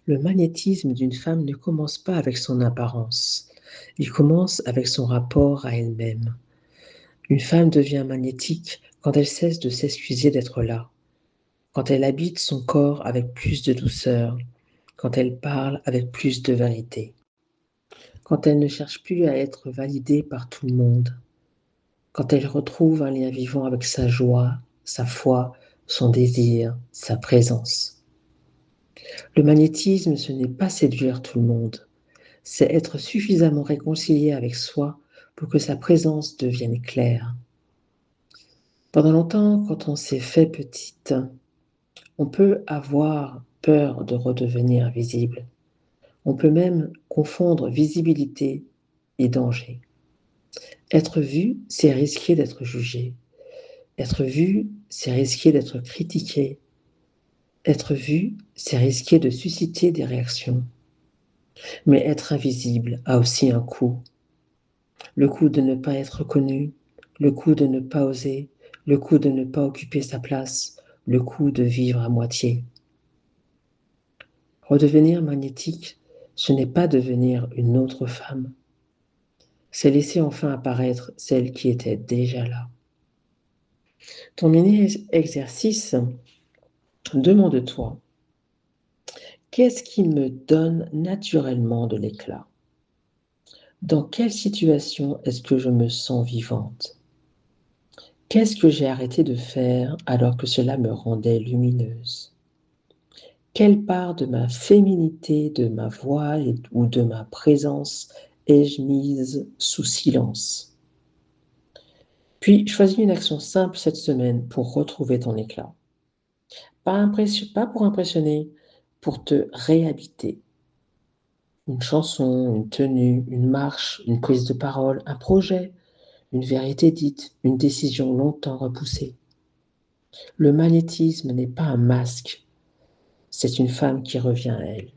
Le magnétisme d'une femme ne commence pas avec son apparence. Il commence avec son rapport à elle-même. Une femme devient magnétique quand elle cesse de s'excuser d'être là, quand elle habite son corps avec plus de douceur, quand elle parle avec plus de vérité, quand elle ne cherche plus à être validée par tout le monde, quand elle retrouve un lien vivant avec sa joie, sa foi, son désir, sa présence. Le magnétisme, ce n'est pas séduire tout le monde, c'est être suffisamment réconcilié avec soi pour que sa présence devienne claire. Pendant longtemps, quand on s'est fait petite, on peut avoir peur de redevenir visible. On peut même confondre visibilité et danger. Être vu, c'est risquer d'être jugé. Être vu, c'est risquer d'être critiqué. Être vu, c'est risquer de susciter des réactions. Mais être invisible a aussi un coût. Le coût de ne pas être reconnu, le coût de ne pas oser, le coût de ne pas occuper sa place, le coût de vivre à moitié. Redevenir magnétique, ce n'est pas devenir une autre femme, c'est laisser enfin apparaître celle qui était déjà là. Ton mini-exercice, demande-toi, qu'est-ce qui me donne naturellement de l'éclat? Dans quelle situation est-ce que je me sens vivante? Qu'est-ce que j'ai arrêté de faire alors que cela me rendait lumineuse? Quelle part de ma féminité, de ma voix ou de ma présence ai-je mise sous silence? Puis, choisis une action simple cette semaine pour retrouver ton éclat. Pas pour impressionner, pour te réhabiter. Une chanson, une tenue, une marche, une prise de parole, un projet, une vérité dite, une décision longtemps repoussée. Le magnétisme n'est pas un masque, c'est une femme qui revient à elle.